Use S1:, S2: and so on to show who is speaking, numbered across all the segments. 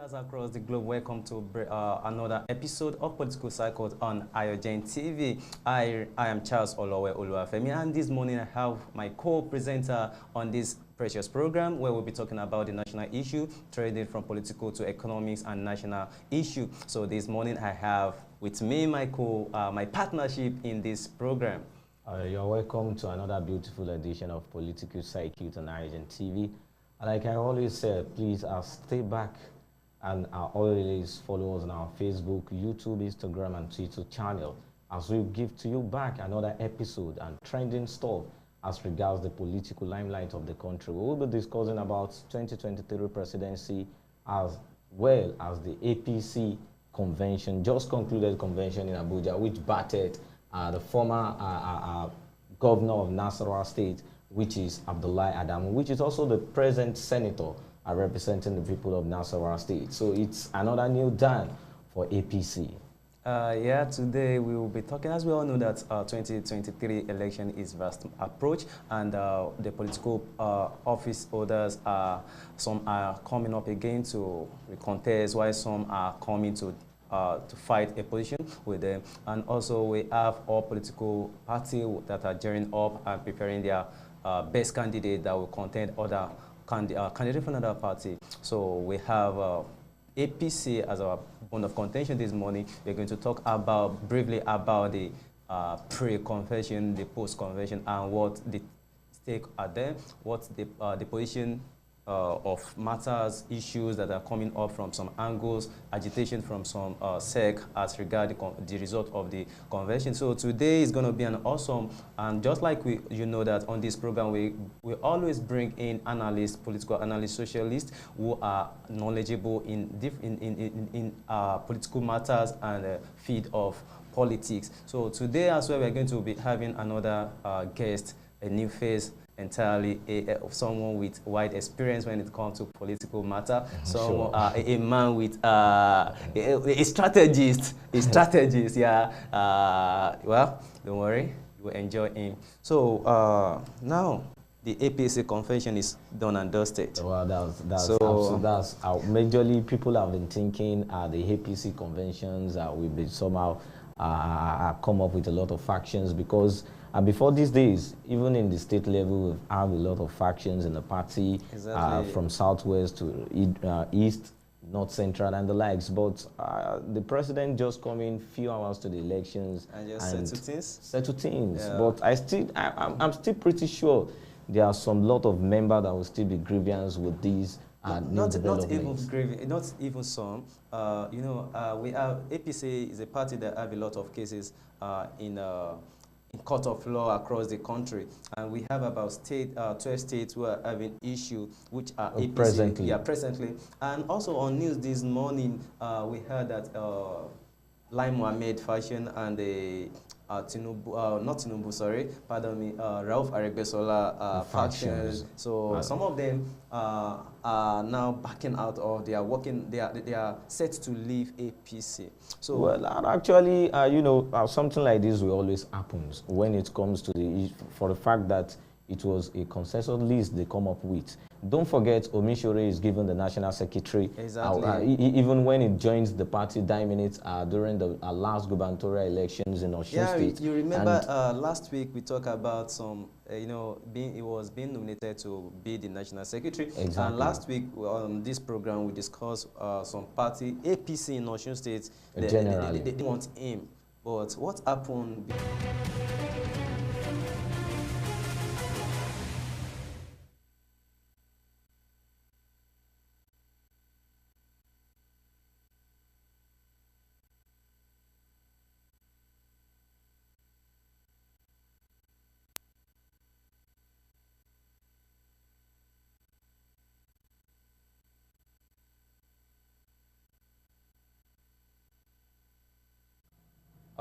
S1: viewers across the globe, welcome to another episode of Political Circult on AYOGEN TV. I am Charles Olowe Oluwafemi, and this morning I have my co-presenter on this precious program where we'll be talking about the national issue, trading from political to economics and national issue. So this morning I have with me my partnership in this program.
S2: You're welcome to another beautiful edition of Political Circuit on AYOGEN TV. Like I always say, please stay back and always follow us on our Facebook, YouTube, Instagram, and Twitter channel as we give to you back another episode and trending stuff as regards the political limelight of the country. We will be discussing about 2023 presidency as well as the APC convention, just concluded convention in Abuja, which battered the former governor of Nasarawa State, which is Abdullahi Adamu, which is also the present senator representing the people of Nasarawa State. So it's another new dawn for APC.
S1: Yeah, today we will be talking, as we all know, that 2023 election is fast approach, and the political office holders some are coming up again to contest, while some are coming to fight a position with them. And also we have all political parties that are gearing up and preparing their best candidate that will contend other candidate from another party. So we have APC as our bone of contention this morning. We're going to talk briefly about the pre-convention, the post-convention, and what the stake are there, what the position of matters, issues that are coming up from some angles, agitation from some sect as regard the result of the convention. So today is going to be an awesome, and just like you know that on this program we always bring in analysts, political analysts, socialists who are knowledgeable in political matters and field of politics. So today as well we're going to be having another guest, a new face, entirely someone with wide experience when it comes to political matter. Someone, a man with a strategist, yeah. Well, don't worry, you will enjoy him. So now the APC convention is done and dusted.
S2: Well, that's majorly people have been thinking the APC conventions will be somehow come up with a lot of factions, because before these days, even in the state level, we have a lot of factions in the party, exactly. From southwest to east, north central, and the likes. But the president just come in few hours to the elections
S1: and just
S2: settle things.
S1: Yeah.
S2: But I'm still pretty sure there are some lot of members that will still be grievance with these. Not
S1: even some. We have APC is a party that have a lot of cases in court of law across the country, and we have about 12 states who are having issues which are APC.
S2: Presently.
S1: Yeah, presently. And also on news this morning, we heard that Lai Mohammed faction and the Rauf Aregbesola factions. So some of them are now backing out, or they are working. They are set to leave APC. So
S2: well, actually, something like this will always happens when it comes to for the fact that it was a consensus list they come up with. Don't forget, Omishore is given the national secretary.
S1: Exactly.
S2: Even when it joins the party 9 minutes during the last gubernatorial elections in Osun State.
S1: You remember last week we talked about some, he was being nominated to be the national secretary.
S2: Exactly.
S1: And last week on this program we discussed some party, APC in Osun State, they want him. But what happened?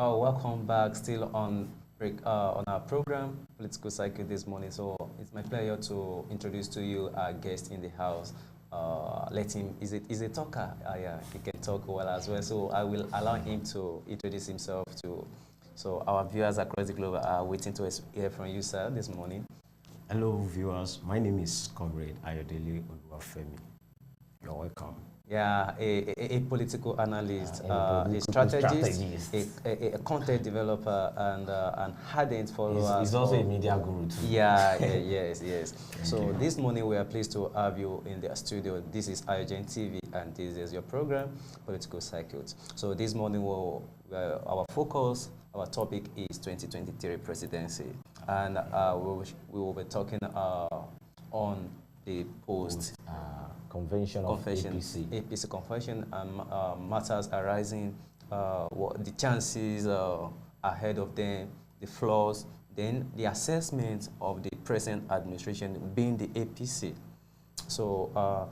S1: Welcome back, still on our program, Political Cycle this morning. So it's my pleasure to introduce to you our guest in the house. He's a talker. Yeah, he can talk well as well. So I will allow him to introduce himself so our viewers across the globe are waiting to hear from you, sir, this morning.
S3: Hello, viewers. My name is Comrade Ayodele Oluwafemi. You're welcome.
S1: Yeah, a political analyst,
S2: A
S1: a
S2: political
S1: strategist,
S2: strategist.
S1: a content developer, and an ardent follower.
S2: He's also a media guru too.
S1: Yeah, yes, yes. So this morning we are pleased to have you in the studio. This is AYOGEN TV, and this is your program, Political Circult. So this morning our focus, our topic is 2023 presidency, and we will be talking on the post.
S2: Convention of APC
S1: convention, and matters arising, what the chances ahead of them, the flaws, then the assessment of the present administration being the APC. So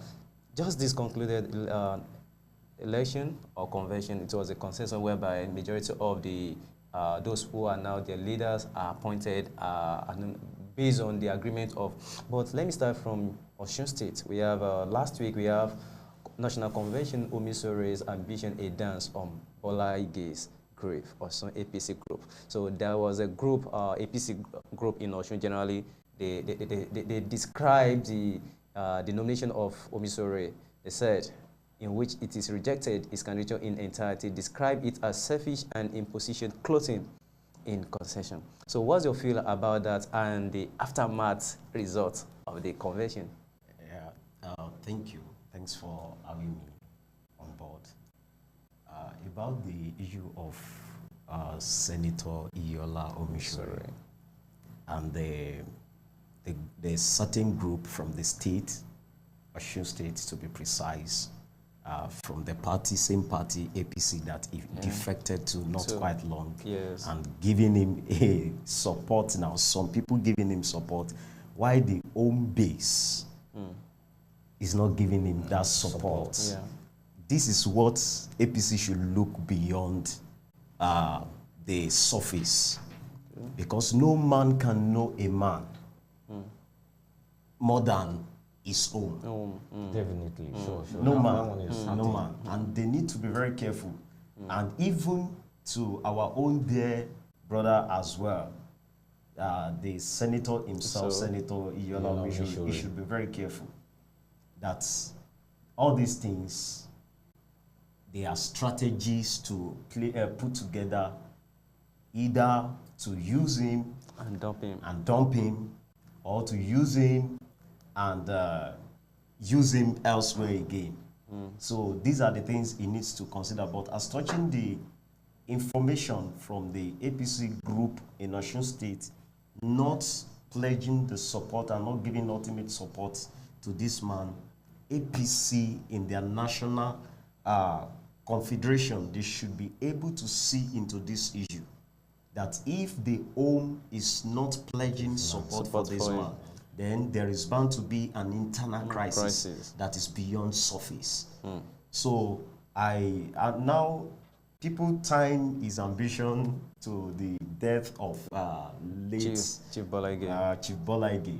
S1: just this concluded election or convention, it was a consensus whereby a majority of the those who are now their leaders are appointed based on the agreement of. But let me start from Osun State. We have last week we have National Convention Omisore's Ambition a Dance on Bola Ige's grave, Osun APC group. So there was a group, APC group in Osun. Generally, they described the nomination of Omisore. They said, in which it is rejected his candidature in entirety, describe it as selfish and imposition clothing in concession. So what's your feel about that and the aftermath result of the convention?
S3: Yeah, thank you. Thanks for having me on board. About the issue of Senator Iola Omisore and the certain group from the state, Osun State to be precise, from the same party, APC, that defected to not quite long,
S1: yes,
S3: and giving him a support now. Some people giving him support, while the home base is not giving him that support.
S1: Yeah.
S3: This is what APC should look beyond the surface, because no man can know a man more than his own.
S2: Definitely, sure.
S3: No man. And they need to be very careful. And even to our own dear brother as well, the senator himself, Senator Iola Omisore, he should be very careful that all these things, they are strategies to put together, either to use him
S1: and
S3: dump him, or to use him and use him elsewhere again. So these are the things he needs to consider. But as touching the information from the APC group in Osun State, not pledging the support and not giving ultimate support to this man, APC in their national confederation, they should be able to see into this issue, that if the home is not pledging support for this man, then there is bound to be an internal crisis that is beyond surface. So now people time his ambition to the death of late
S1: Chief Bola Ige.
S3: Chief Bola Ige.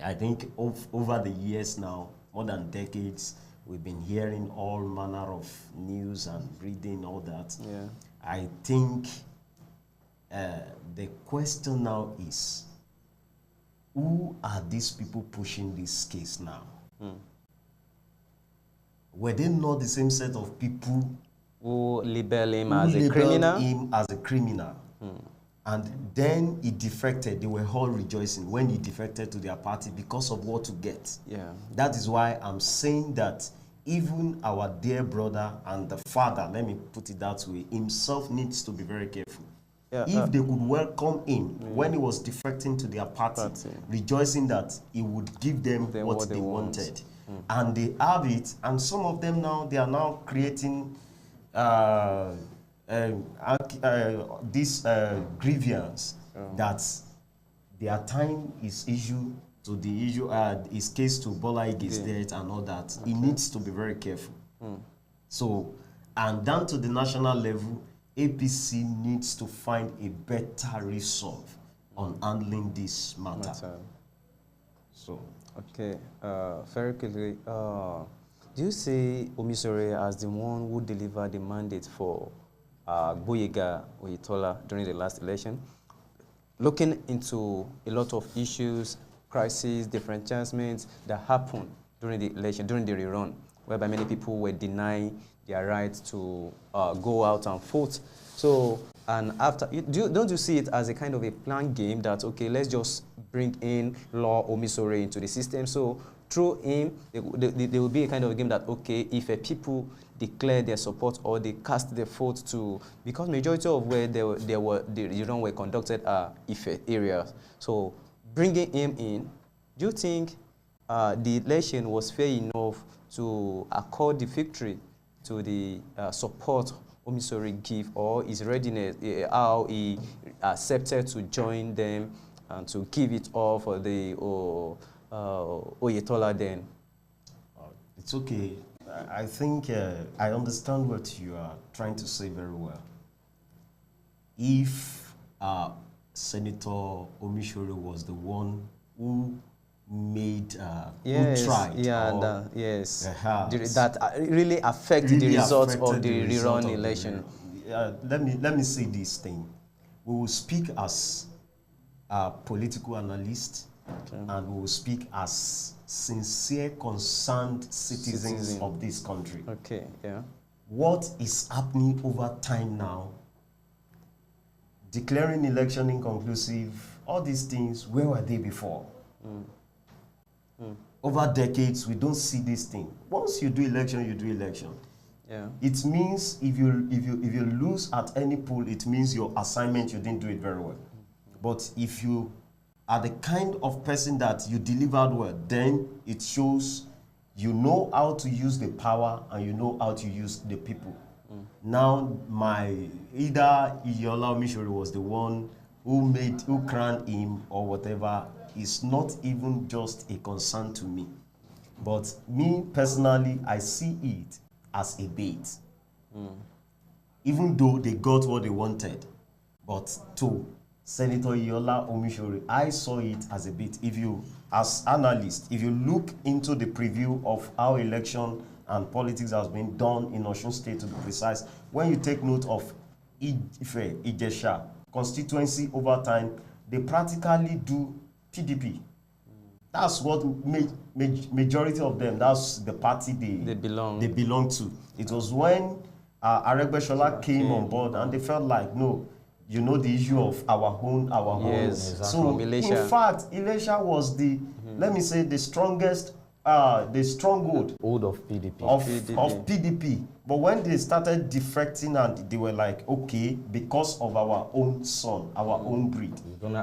S3: I think over the years now, more than decades, we've been hearing all manner of news and reading all that.
S1: Yeah.
S3: I think the question now is, who are these people pushing this case now? Were they not the same set of people
S1: who label him as a criminal?
S3: And then he defected. They were all rejoicing when he defected to their party because of what to get.
S1: Yeah.
S3: That is why I'm saying that even our dear brother and the father, let me put it that way, himself needs to be very careful.
S1: Yeah,
S3: if they could welcome him when he was defecting to their party, rejoicing that he would give them what they wanted. And they have it, and some of them now, they are now creating this grievance that their time is issue to the issue, his case to Bola Ige's death and all that. He needs to be very careful. So, and down to the national level, APC needs to find a better resolve on handling this matter. So,
S1: okay, very quickly, do you see Omisore as the one who delivered the mandate for Gboyega Oyetola during the last election? Looking into a lot of issues, crises, different adjustments that happened during the election, during the rerun, whereby many people were denying their right to go out and vote. So, and after, don't you see it as a kind of a planned game that, okay, let's just bring in Law Omisore into the system? So through him, there will be a kind of a game that, okay, if people declare their support or they cast their vote to, because majority of where the were conducted are Ife areas. So bringing him in, do you think the election was fair enough to accord the victory to the support Omisore give, or his readiness, how he accepted to join them and to give it all for the Oyetola then?
S3: It's okay. I think I understand what you are trying to say very well. If Senator Omisore was the one who made, who tried,
S1: that really affected the result of the rerun election.
S3: Let me say this thing. We will speak as political analysts, and we will speak as sincere, concerned citizens of this country.
S1: Okay, yeah.
S3: What is happening over time now? Declaring election inconclusive, all these things, where were they before? Over decades, we don't see this thing. Once you do election, you do election.
S1: Yeah.
S3: It means if you lose at any poll, it means your assignment, you didn't do it very well. But if you are the kind of person that you delivered well, then it shows you know how to use the power and you know how to use the people. Now, either Iyola Omisore was the one who crowned him or whatever, is not even just a concern to me. But me personally, I see it as a bait. Even though they got what they wanted. But to Senator Iyola Omisore, I saw it as a bait. If you, as analyst, if you look into the preview of how election and politics has been done in Osun State, to be precise, when you take note of Ife, Ijesha constituency over time, they practically do PDP. That's what majority of them, that's the party they belong to. It was when Aregbesola came on board and they felt like, no, you know the issue of our own.
S1: Yes, exactly.
S3: So in fact, Ilesha was the, let me say, the strongest, the stronghold
S2: of PDP.
S3: Of PDP. But when they started defecting and they were like, okay, because of our own son, our own breed.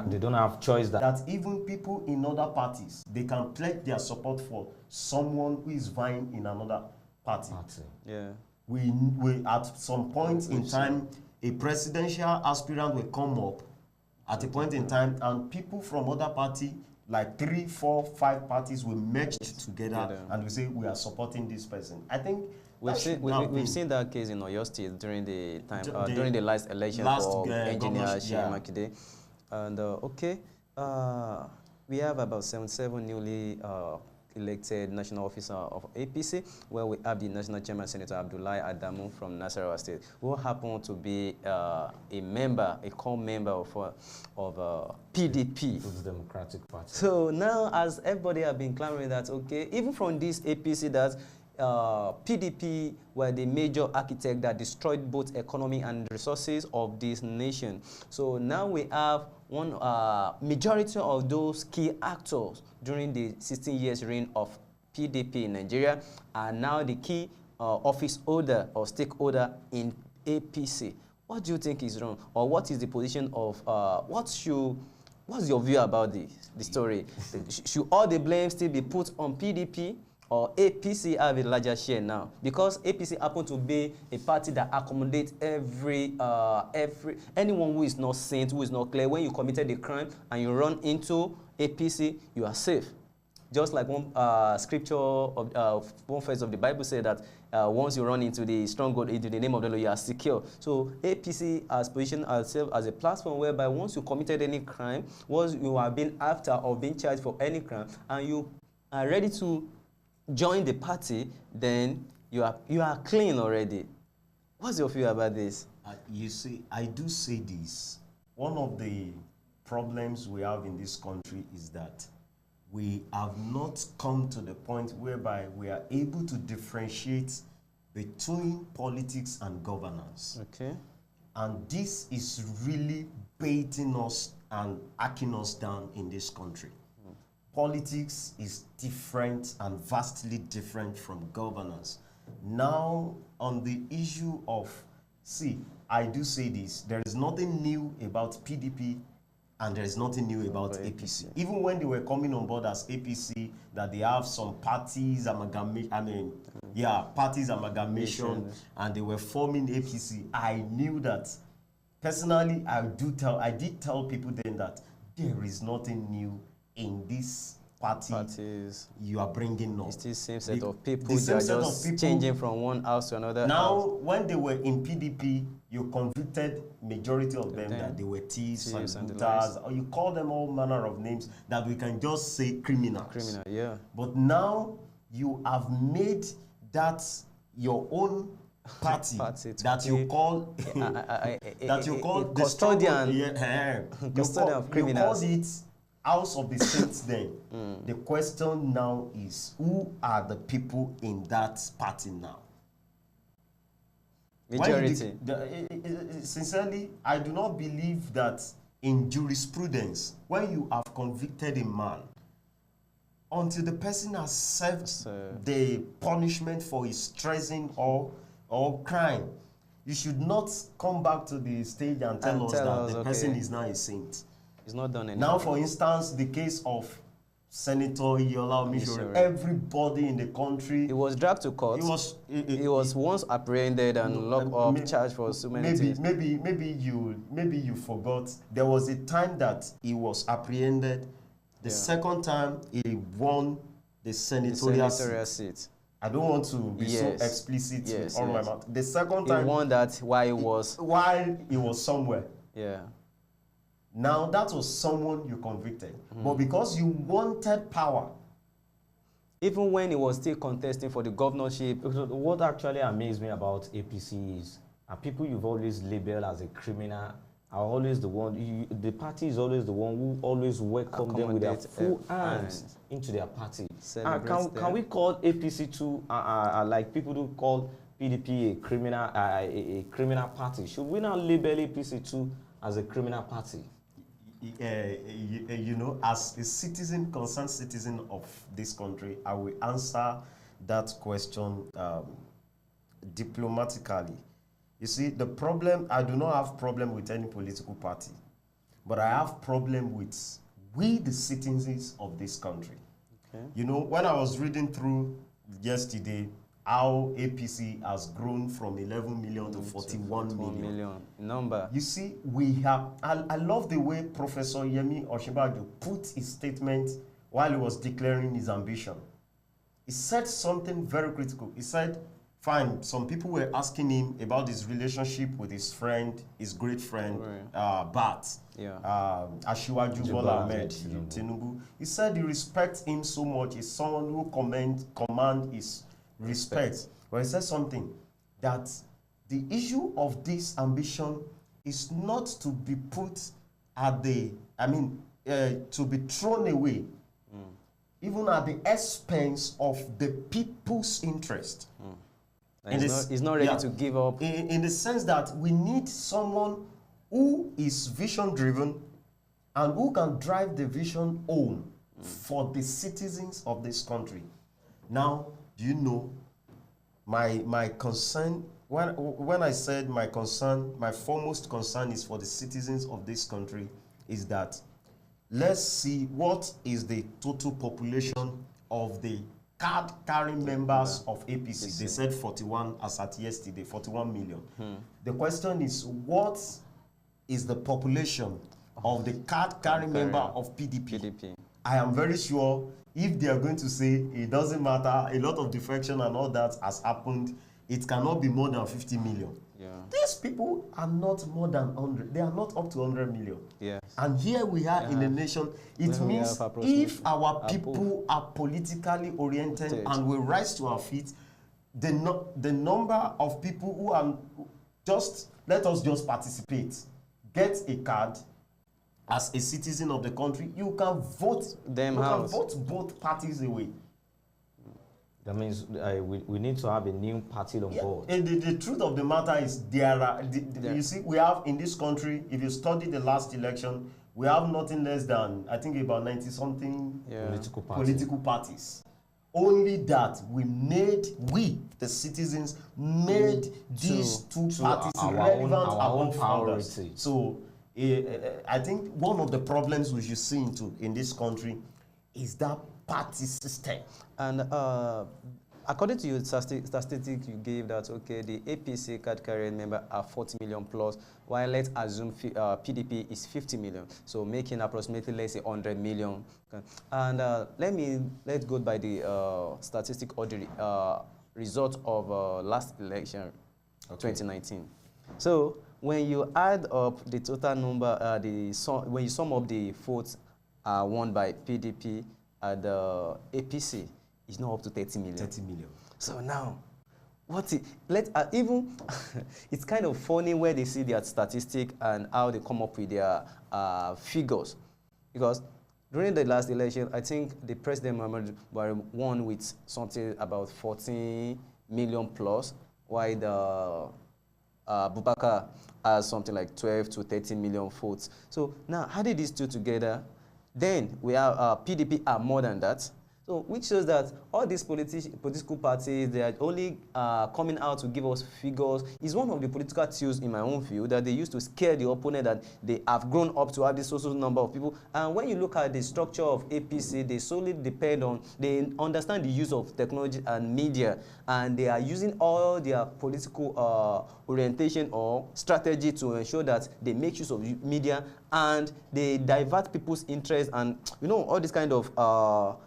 S2: They don't have choice.
S3: That even people in other parties, they can pledge their support for someone who is vying in another party.
S1: Yeah.
S3: We at some point in time, a presidential aspirant will come up at a point in time, and people from other party, like 3, 4, 5 parties will merge together and we say we are supporting this person. I think we've
S1: seen that case in Oyo State during the time during the last election for engineer Makide. And okay, we have about 77 newly elected national officer of APC, where we have the national chairman, Senator Abdullahi Adamu from Nasarawa State, who happened to be a core member of PDP.
S2: The Democratic Party.
S1: So now, as everybody have been clamoring that, okay, even from this APC that PDP were the major architect that destroyed both economy and resources of this nation. So now we have one majority of those key actors during the 16 years reign of PDP in Nigeria are now the key office holder or stakeholder in APC. What do you think is wrong, or what is the position of what's your view about the story? Should all the blame still be put on PDP, or APC have a larger share now? Because APC happen to be a party that accommodates anyone who is not saint, who is not clear. When you committed a crime and you run into APC, you are safe. Just like one scripture of one verse of the Bible said that once you run into the stronghold, into the name of the Lord, you are secure. So APC has positioned itself as a platform whereby once you committed any crime, once you have been after or been charged for any crime, and you are ready to join the party, then you are clean already. What's your view about this?
S3: You see, I do say this. One of the problems we have in this country is that we have not come to the point whereby we are able to differentiate between politics and governance.
S1: Okay.
S3: And this is really baiting us and hacking us down in this country. Politics is different and vastly different from governance. Now, on the issue of, see, I do say this, there is nothing new about PDP and there is nothing new about APC. Even when they were coming on board as APC, that they have some parties amalgamation, parties amalgamation, and they were forming APC, I knew that, personally, I did tell people then that there is nothing new in this parties you are bringing up.
S1: It's the same set of people.
S3: They
S1: are just changing from one house to another.
S3: Now, when they were in PDP, you convicted majority of them that they were thieves and looters, or you call them all manner of names that we can just say criminals.
S1: Criminal, yeah.
S3: But now you have made that your own party that you call that you call
S1: custodian, custodian of criminals.
S3: You called it House of the Saints then. The question now is, who are the people in that party now?
S1: Majority.
S3: Sincerely, I do not believe that in jurisprudence, when you have convicted a man, until the person has served the punishment for his treason or crime, you should not come back to the stage and tell us that the person is now a saint.
S1: It's not done anymore.
S3: Now, for instance, the case of Senator Yola Omishore, everybody in the country.
S1: He was dragged to court. He was once apprehended and locked up, charged for so many things.
S3: Maybe you forgot. There was a time that he was apprehended. The second time he won the senatorial seat. I don't want to be so explicit on my mouth. The second time
S1: he won that while
S3: he was somewhere.
S1: Yeah.
S3: Now, that was someone you convicted. But because you wanted power.
S1: Even when he was still contesting for the governorship.
S2: What actually amazed me about APC is people you've always labeled as a criminal are always the one, the party is always the one who always welcome them with their full hands into their party. Can we call APC too, like people who call PDP a criminal party? Should we now label APC too as a criminal party?
S3: You know, as a concerned citizen of this country, I will answer that question diplomatically. You see, the problem, I do not have problem with any political party, but I have problem with we, the citizens of this country. Okay. You know, when I was reading through yesterday how APC has grown from 11 million to 41 million.
S1: Number.
S3: You see, we have, I love the way Professor Yemi Osinbajo put his statement while he was declaring his ambition. He said something very critical. He said, fine, some people were asking him about his relationship with his friend, his great friend, Bat, Asiwaju Bola Ahmed Tinubu. He said he respects him so much. He's someone who command his respect. But he said something, that the issue of this ambition is not to be put at the, to be thrown away, even at the expense of the people's interest.
S1: He's not ready to give up.
S3: In the sense that we need someone who is vision-driven and who can drive the vision home for the citizens of this country. Now, do you know, my concern, when I said my concern, my foremost concern is for the citizens of this country, is that let's see what is the total population of the card-carrying members of APC. They said 41 as at yesterday, 41 million. The question is, what is the population of the card-carrying member of PDP? I am very sure if they are going to say it doesn't matter, a lot of defection and all that has happened, it cannot be more than 50 million. These people are not more than 100. They are not up to 100 million. And here we are in a nation. It means if our people are politically oriented and we rise to our feet, the number of people who are let us just participate, get a card, as a citizen of the country, you can vote
S1: them
S3: you
S1: out.
S3: can vote both parties away.
S2: That means we need to have a new party on board.
S3: And the truth of the matter is, you see, we have in this country, if you study the last election, we have nothing less than, I think, about 90-something political parties. Only that we, the citizens, made these two parties relevant above others. So I think one of the problems we should see in this country is that party system.
S1: And according to your statistic you gave that, okay, the APC card carrying member are 40 million plus, while let's assume PDP is 50 million, so making approximately, let's say, 100 million. And let's go by the statistic or the result of last election, 2019. So when you add up the total number, when you sum up the votes won by PDP and the APC, it's not up to 30 million.
S3: 30 million.
S1: So now, even it's kind of funny where they see their statistic and how they come up with their figures, because during the last election, I think the President Muhammad Buhari won with something about 14 million plus, while the Bubakar has something like 12 to 13 million votes. So now, how did these two together? Then we have PDP are more than that. So which shows that all these political parties, they are only coming out to give us figures. Is one of the political tools, in my own view, that they use to scare the opponent that they have grown up to have this social number of people. And when you look at the structure of APC, they solely depend on, they understand the use of technology and media, and they are using all their political orientation or strategy to ensure that they make use of media and they divert people's interest, and all this kind of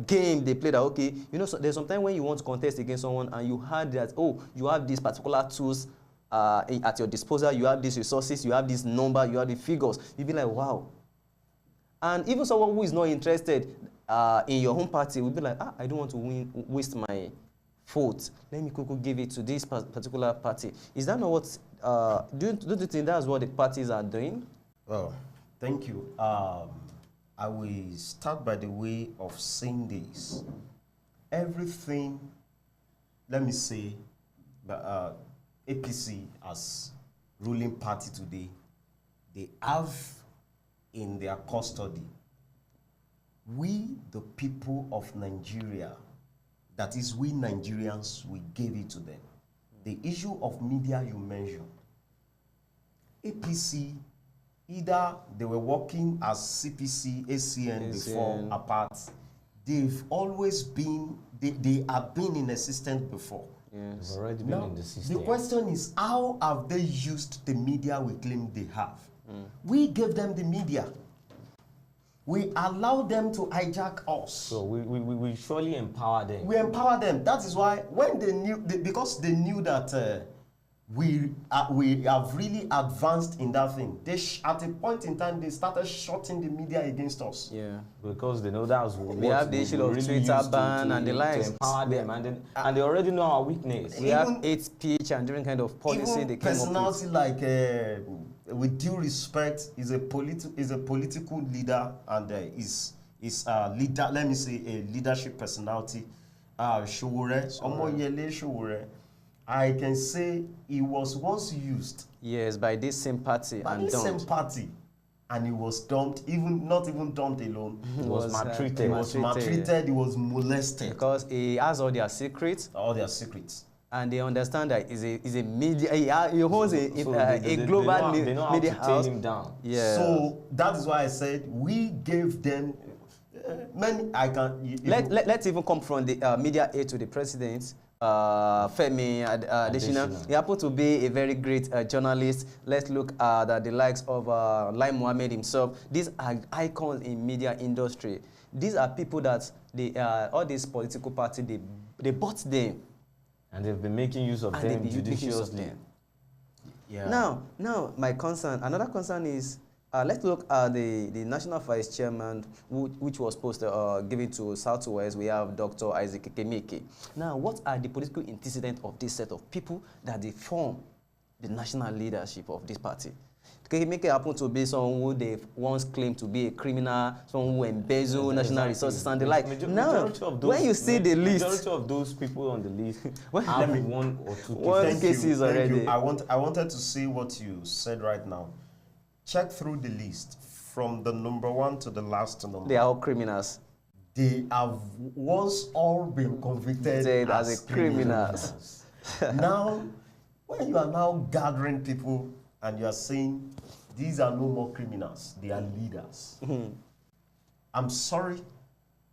S1: game they play that, okay, so there's sometimes when you want to contest against someone and you heard that, oh, you have these particular tools at your disposal, you have these resources, you have this number, you have the figures, you'll be like, wow. And even someone who is not interested in your home party will be like, I don't want to waste my vote. Let me quickly give it to this particular party. Is that not what, do you think that's what the parties are doing?
S3: Well, thank you. I will start by the way of saying this. Everything, let me say, APC as ruling party today, they have in their custody, we, the people of Nigeria, that is, we Nigerians, we gave it to them. The issue of media you mentioned, APC, either they were working as CPC, ACN before apart. They've always been, they have been in existence before.
S2: Yes. They've already been in the system.
S3: The question is, how have they used the media we claim they have? We gave them the media. We allow them to hijack us.
S2: So we surely empower them.
S3: We empower them. That is why when they knew, because they knew that we have really advanced in that thing. At a point in time, they started shutting the media against us.
S1: Yeah,
S2: because they know that's what
S1: we have the issue of really Twitter ban and the likes.
S2: To empower them, and they already know our weakness.
S1: We have hate speech and different kind of policy they came up with.
S3: Personality like, with due respect, is a political leader and is a leader. Let me say a leadership personality. Showore, Omoyele Showore. I can say he was once used.
S1: Yes, by this same party and dumped.
S3: Same party, and he was dumped. Not even dumped alone.
S2: He was maltreated.
S3: He was maltreated. He was molested.
S1: Because he has all their secrets.
S3: All their secrets.
S1: And they understand that he's a media. He holds a global media house.
S2: Take him down.
S1: Yeah.
S3: So that is why I said we gave them many.
S1: Let's even come from the media aid to the president. Femi Adesina. He happened to be a very great journalist. Let's look at the likes of Lai Mohammed himself. These are icons in media industry. These are people that all these political parties, they bought them.
S2: And they've been making use of them judiciously.
S3: Yeah.
S1: Now, another concern is, let's look at the National Vice Chairman, which was given to Southwest. We have Dr. Isaac Kemeke. Now, what are the political antecedents of this set of people that they form the national leadership of this party? Okay, make it happen to be someone who they once claimed to be a criminal, someone who embezzle national resources and the like. Now, when you see the list,
S2: majority of those people on the list
S1: Well,
S2: have
S3: let me-
S2: one or two
S1: One cases
S3: Thank
S1: already.
S3: you. I wanted to say what you said right now. Check through the list from the number 1 to the last number.
S1: they are all criminals.
S3: They have once all been convicted
S1: Said as a criminals.
S3: Now, when you are now gathering people and you are saying these are no more criminals, they are leaders. I'm sorry,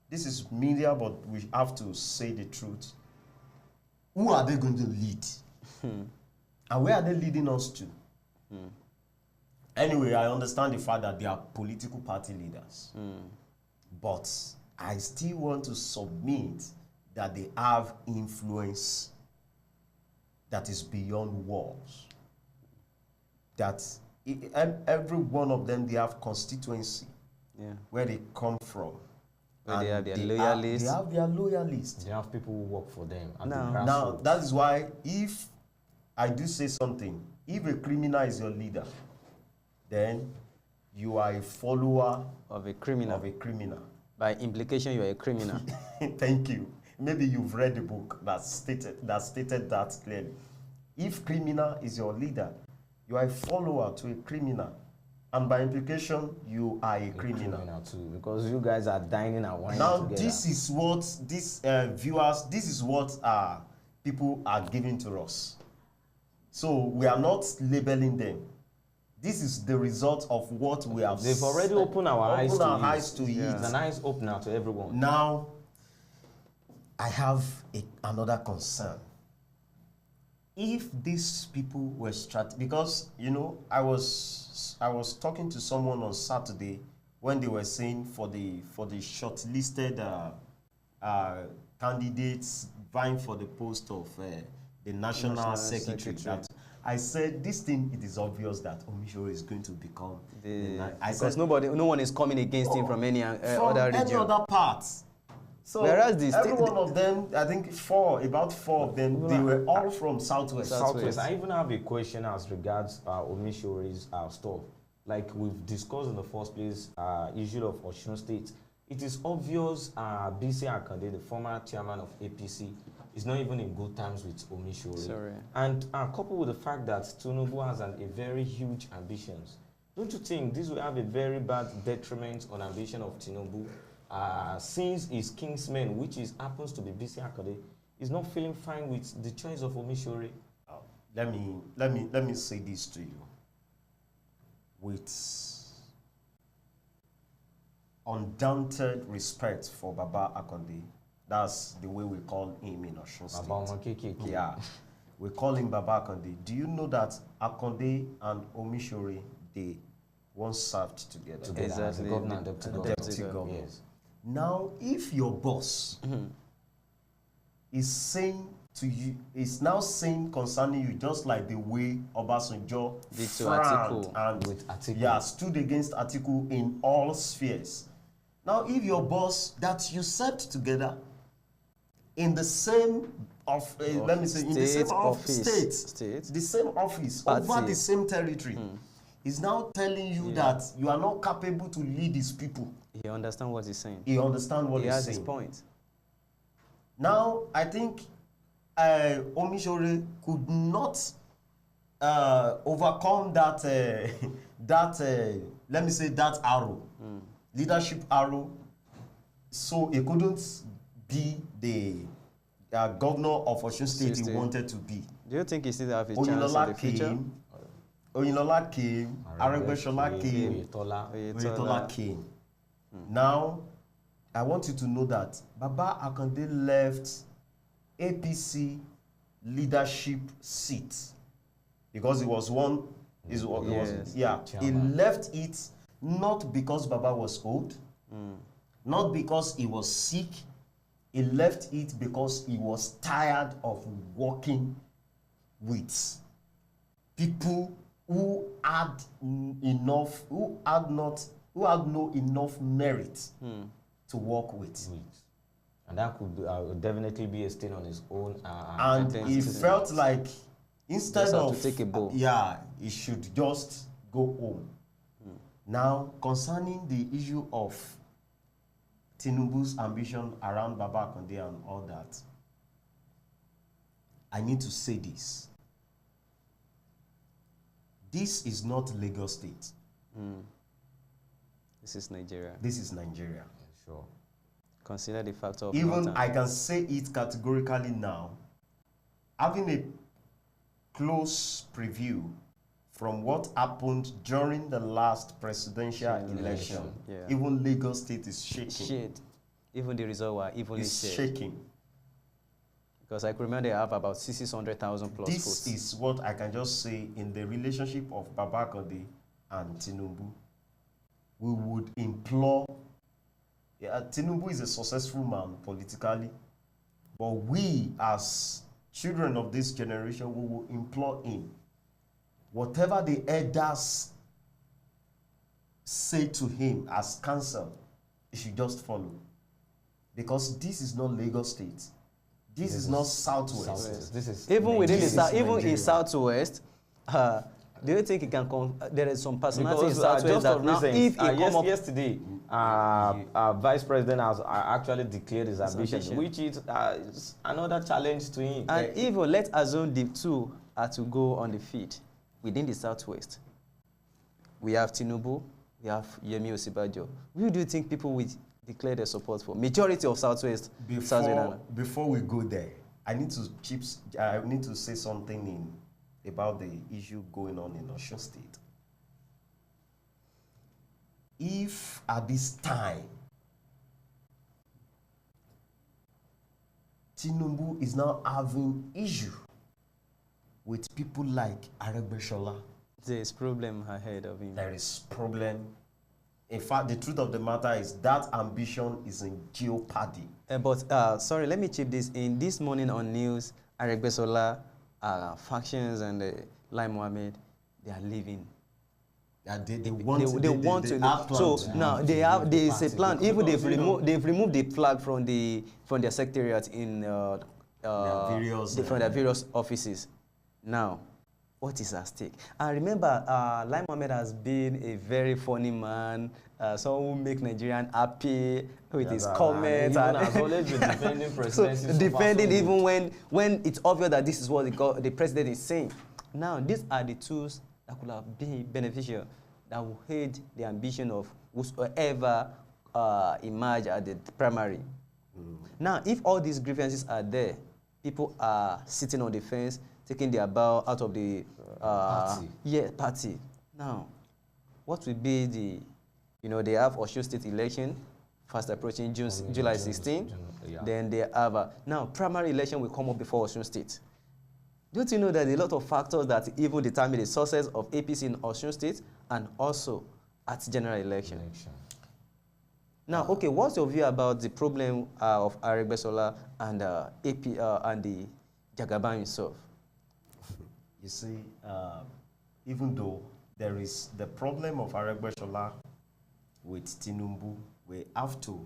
S3: this is media, but we have to say the truth. Who are they going to lead? And where are they leading us to? Anyway, I understand the fact that they are political party leaders. But I still want to submit that they have influence that is beyond walls. That every one of them, they have constituency where they come from.
S1: Where they have their
S3: They
S1: loyalists.
S3: have their loyalists.
S2: They have people who work for them. And
S3: Now, that is why if I do say something, if a criminal is your leader, then you are a follower
S1: Of a criminal.
S3: of a criminal.
S1: By implication, you are a criminal.
S3: Thank you. Maybe you've read the book that stated that clearly. If criminal is your leader, you are a follower to a criminal. And by implication, you are a criminal.
S2: too, because you guys are dining and wining
S3: Now,
S2: together.
S3: this is what these viewers, this is what people are giving to us. So we are not labeling them. This is the result of what we have.
S2: They've already opened our eyes to it.
S3: it.
S2: It's an eyes opener to everyone.
S3: Now, I have another concern. If these people were because I was talking to someone on Saturday when they were saying for the shortlisted candidates vying for the post of the national secretary. That I said this thing, it is obvious that Omishore is going to become
S1: because no one is coming against him from any
S3: from
S1: other region.
S3: any other part. So
S1: Whereas
S3: every one of them, I think about four of them, they were all from Southwest.
S2: Southwest. I even have a question as regards Omishore's stuff. Like we've discussed in the first place, issue of Osun State. It is obvious BC Akande, the former chairman of APC, is not even in good terms with Omishore.
S1: Sorry.
S2: And coupled with the fact that Tinubu has a very huge ambitions, don't you think this will have a very bad detriment on ambition of Tinubu? Since his kingsman, which happens to be BC Akande, is not feeling fine with the choice of Omishore.
S3: Let me say this to you. With undaunted respect for Baba Akande, that's the way we call him in Osun State. Yeah, we call him Baba Akande. Do you know that Akande and Omishore, they once served together?
S2: As a governor and deputy governor.
S3: Yes. Now, if your boss is saying to you, is now saying concerning you, just like the way Obasanjo
S1: Did to
S3: frowned
S1: Atiku.
S3: and
S2: With Atiku.
S3: Yeah, stood against Atiku in all spheres. Now, if your boss that you served together in the same let me say in the same state, the same office,
S1: Party.
S3: over the same territory, is now telling you that you are not capable to lead his people.
S1: He understands what he's saying.
S3: He understands what
S1: He
S3: he's
S1: has
S3: saying.
S1: his point.
S3: Now, I think Omishore could not overcome that let me say that arrow, leadership arrow. So he couldn't be the governor of Osun State he wanted to be.
S1: Do you think he still have a chance in the future?
S3: Oyinlola came, Aregbesola came,
S1: Oyetola.
S3: Oyetola came. Now, I want you to know that Baba Akande left APC leadership seat because it was one. He left it not because Baba was old, not because he was sick. He left it because he was tired of working with people who had no enough merit to work with.
S2: And that could definitely be a stain on his own.
S3: And he felt like instead
S1: Just have
S3: of
S1: to take a bow.
S3: he should just go home. Now, concerning the issue of Tinubu's ambition around Baba Konde and all that, I need to say this. This is not Lagos State.
S1: This is Nigeria.
S3: This is Nigeria.
S2: Sure.
S1: Consider the factor of
S3: Even
S1: Northern.
S3: I can say it categorically now, having a close preview from what happened during the last presidential election.
S1: Yeah.
S3: Even Lagos State is shaking.
S1: Shit. Even the result were evenly
S3: It's
S1: shared.
S3: shaking.
S1: Because I can remember they have about 600,000 plus
S3: This
S1: votes.
S3: is what I can just say in the relationship of Baba Konde and Tinubu. We would implore, Tinubu is a successful man politically, but we as children of this generation, we will implore him, whatever the elders say to him as counsel, he should just follow. Because this is not Lagos State. This is not Southwest.
S2: This is
S1: Even within the
S3: This is
S1: south, even
S3: Nigeria.
S1: in Southwest, do you think it can come? There is some personality in
S2: because
S1: Southwest
S2: just
S1: that
S2: of
S1: now,
S2: recent,
S1: if it come up,
S2: yesterday, our vice president has actually declared his ambition,
S1: ambition.
S2: which is another challenge to him.
S1: and even let's assume the two are to go on the field within the Southwest. We have Tinubu, we have Yemi Osibajo. Who do you think people will declare their support for? Majority of Southwest.
S3: Before we go there, I need to say something about the issue going on in Osun State. If at this time Tinubu is now having issue with people like Aregbesola,
S1: There is problem ahead of him.
S3: there is problem. In fact, the truth of the matter is that ambition is in jeopardy.
S1: Sorry, let me chip this in. This morning on news, Aregbesola, factions and Lai Mohammed, they are leaving.
S3: They
S1: want to. So now there is a plan. Even they've removed the flag from their secretariat in from their various offices. Now, what is at stake? And remember, Lai Mohammed has been a very funny man, someone who make Nigerian happy with his comments.
S2: And has always been defending presidency.
S1: So defending even when it's obvious that this is what the president is saying. Now, these are the tools that could have been beneficial, that will aid the ambition of whoever emerge at the primary. Now, if all these grievances are there, people are sitting on the fence, taking their bow out of the party. Now, what will be they have Osun State election fast approaching July 16. Then they have now primary election will come up before Osun State. Don't you know that there are a lot of factors that even determine the success of APC in Osun State and also at general election? Now, okay, what's your view about the problem of Aregbesola and AP and the Jagaban himself?
S3: You see, even though there is the problem of Aregbesola with Tinubu, we have to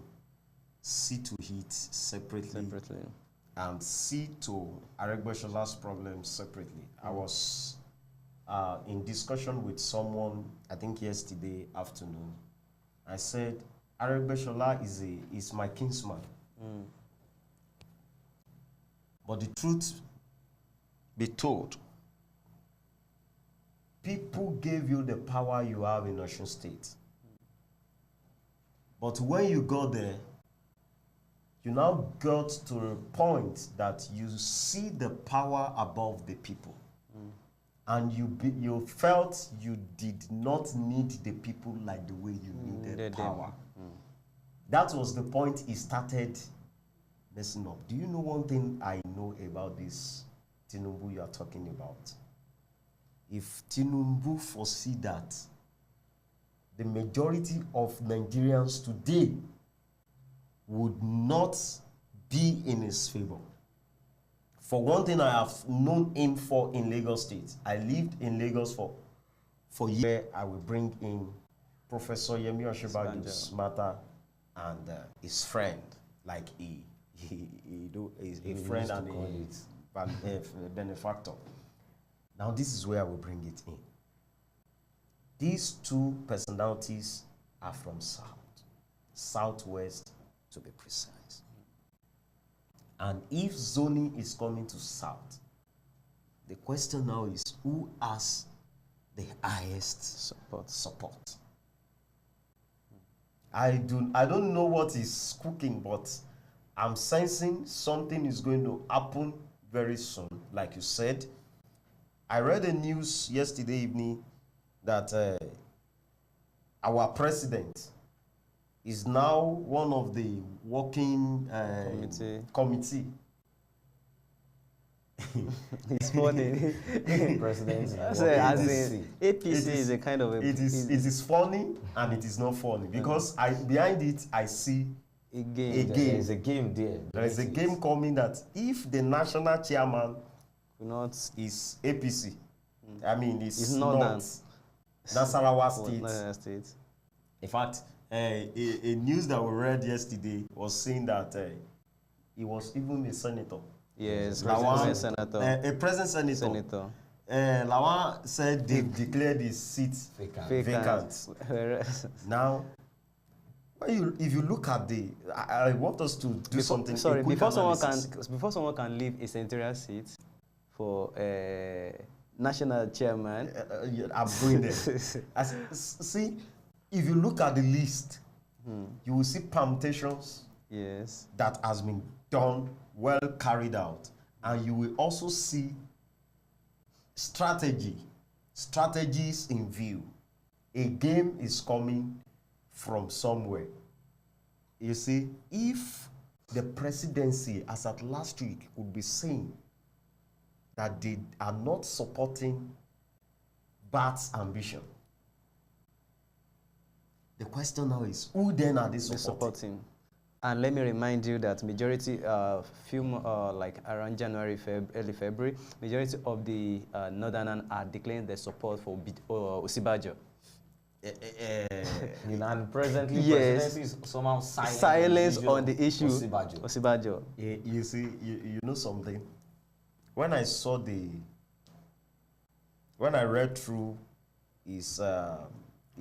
S3: see to it separately. And see to Aregbesola's problem separately. I was in discussion with someone, I think yesterday afternoon. I said, Aregbesola is my kinsman. But the truth be told, people gave you the power you have in Osun State. But when you got there, you now got to a point that you see the power above the people. And you felt you did not need the people like the way you needed power. That was the point he started messing up. Do you know one thing I know about this Tinubu you are talking about? If Tinubu foresee that the majority of Nigerians today would not be in his favor. For one thing, I have known him for in Lagos State. I lived in Lagos for years. I will bring in Professor Yemi Oshibajo's matter and his friend, like a friend and a benefactor. Now, this is where I will bring it in. These two personalities are from Southwest to be precise. And if zoning is coming to South, the question now is who has the highest support? I don't know what is cooking, but I'm sensing something is going to happen very soon. Like you said, I read the news yesterday evening that our president is now one of the working committee.
S1: It's funny.
S2: President.
S1: APC is a kind of a...
S3: It is funny and it is not funny because behind it I see
S1: a game.
S2: There is a game there.
S3: There is a game coming that if the national chairman is APC, I mean it's not Nasarawa State. In fact, a news that we read yesterday was saying that he was even a senator.
S1: Yes,
S3: senator. A present senator. Lawan said they declared his seat vacant. Now, if you look at I want us to do something.
S1: Sorry, before someone can leave a senatorial seat for national chairman.
S3: I'm going there. See, if you look at the list, you will see permutations that has been done, well carried out, and you will also see strategies in view. A game is coming from somewhere. You see, if the presidency, as at last week, would be saying that they are not supporting Bat's ambition, the question now is, who then are they supporting?
S1: And let me remind you that majority, like around January, early February, majority of the Northerners are declaring their support for Osibajo.
S2: And presently, presidency is somehow
S1: silence on the issue. Osibajo.
S3: You see, you know something? When I read through his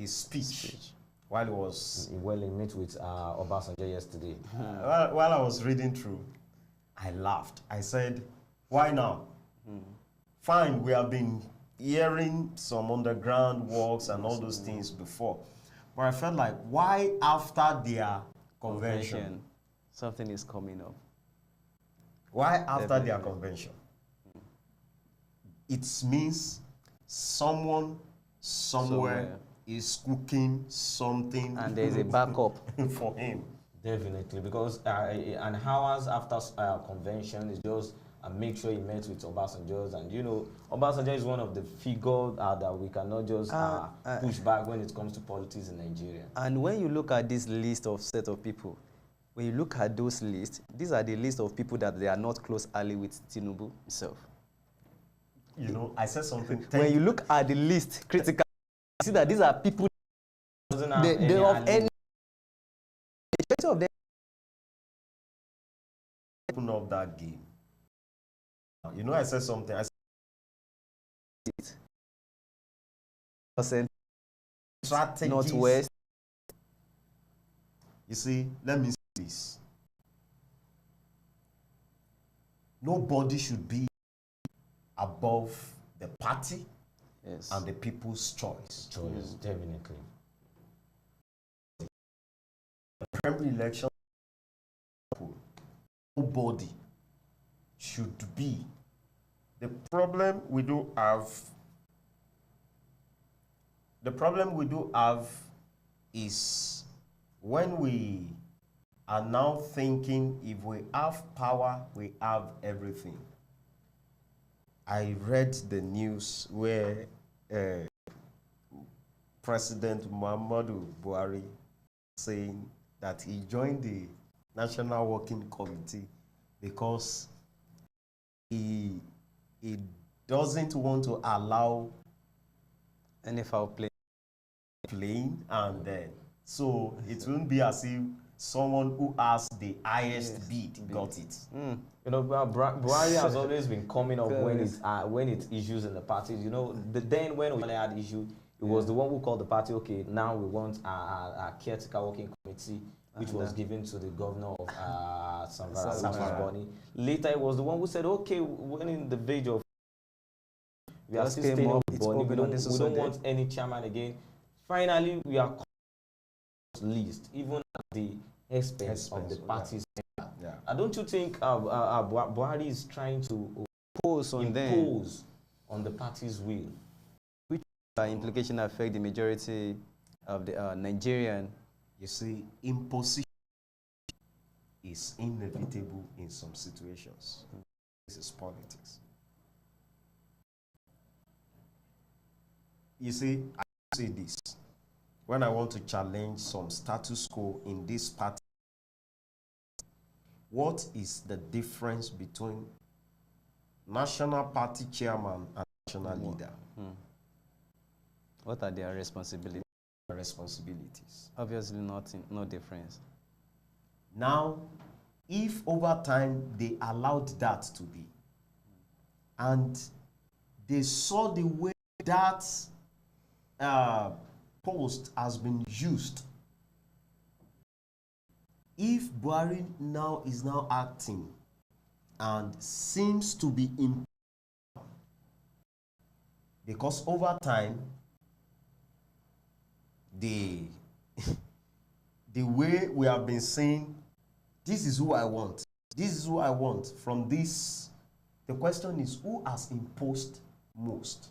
S3: speech, while he was
S2: met with Obasanjo yesterday.
S3: While I was reading through, I laughed. I said, why now? Fine, we have been hearing some underground works and all those things before. But I felt like, why after their convention?
S1: Something is coming up.
S3: Why after their convention? It means someone somewhere is cooking something,
S1: and there's a backup
S3: for him.
S2: Definitely, because an hours after convention is just make sure he met with Obasanjo, and you know Obasanjo is one of the figures that we cannot just push back when it comes to politics in Nigeria.
S1: And when you look at this list of set of people, when you look at those lists, these are the list of people that they are not close ally with Tinubu himself.
S3: You know, I said something.
S1: When you look at the list critically, see that these are people they of any of them
S3: open up that game. You know, I said something. I said strategies.
S1: Northwest.
S3: You see, let me say this. Nobody should be above the party and the people's choice.
S2: Definitely.
S3: The primary election, nobody should be. The problem we do have is when we are now thinking if we have power, we have everything. I read the news where President Muhammadu Buhari saying that he joined the National Working Committee because he doesn't want to allow
S1: any foul play
S3: playing, and then so it won't be as if someone who has the highest bid got it.
S2: You know, Buhari has always been coming up when it issues in the parties. You know, then when we had issue, it was the one who called the party, okay, now we want a caretaker working committee, which was given to the governor of Samara, which is Bonny. Later, it was the one who said, okay, when in the verge of we are still staying up with Bonny, we don't want any chairman again. Finally, we are least, even at the expense of the parties. Don't you think Buhari is trying to impose on the party's will?
S1: Which implication affect the majority of the Nigerian?
S3: You see, imposition is inevitable in some situations. This is politics. You see, I say this. When I want to challenge some status quo in this party, what is the difference between national party chairman and national leader?
S1: What are their responsibilities?
S3: Obviously
S1: nothing, no difference.
S3: Now, if over time they allowed that to be, and they saw the way that post has been used, if Buhari now is acting and seems to be in, because over time the way we have been saying, this is who I want, this is who I want from this, the question is, who has imposed most?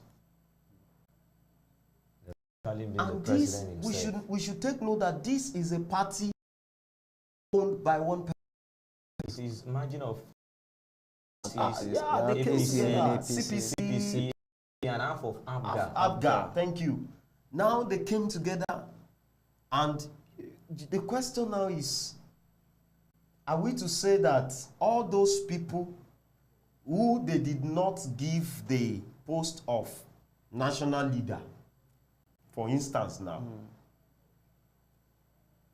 S3: And this, we should take note that this is a party owned by one person.
S2: This is margin of
S3: CPC,
S2: and half of
S3: ABGA. Thank you. Now they came together, and the question now is, are we to say that all those people who they did not give the post of national leader, for instance now,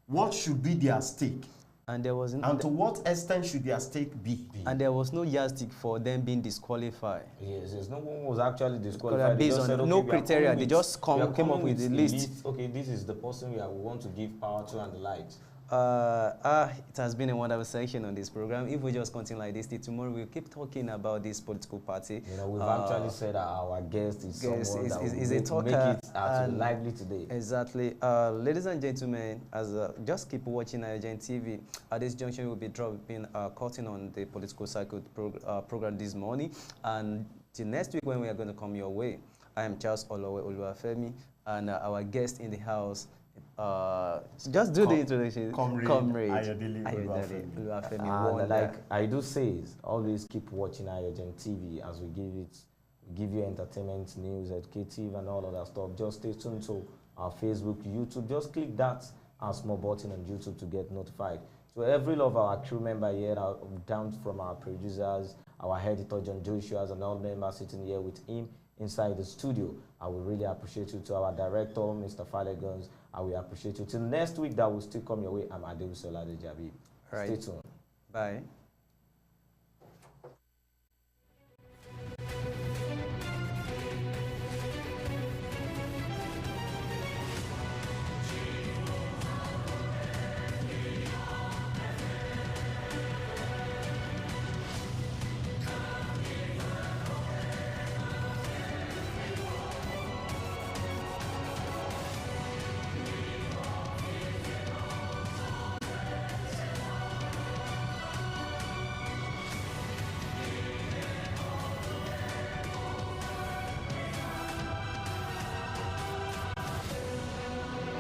S3: what should be their stake?
S1: And there was
S3: to what extent should their stake be?
S1: And there was no yardstick for them being disqualified.
S2: Yes, no one was actually disqualified.
S1: Based on said, okay, no criteria. They just came up with the list.
S2: Okay, this is the person we want to give power to and the likes.
S1: It has been a wonderful section on this program. If we just continue like this, tomorrow we'll keep talking about this political party.
S2: You know, we've actually said that our guest is someone that will a talker, make it lively today.
S1: Exactly. Ladies and gentlemen, just keep watching AYOGEN TV. At this junction, we'll be dropping curtain on the political cycle program this morning. And till next week when we are going to come your way, I am Charles Olowe Oluwafemi, and our guest in the house, just do the introduction. Comrade
S3: Ayodele
S1: Oluwafemi.
S2: And like I do say, always keep watching AYOGEN TV as we give you entertainment, news, educative, and all of that stuff. Just stay tuned to our Facebook, YouTube. Just click that small button on YouTube to get notified. So every of our crew member here, down from our producers, our editor John Joshua, and all members sitting here with him inside the studio, I will really appreciate you. To our director, Mr. Falegons, I will appreciate you. Till next week, that will still come your way. I'm Adebusola Dejabi. Stay tuned.
S1: Bye.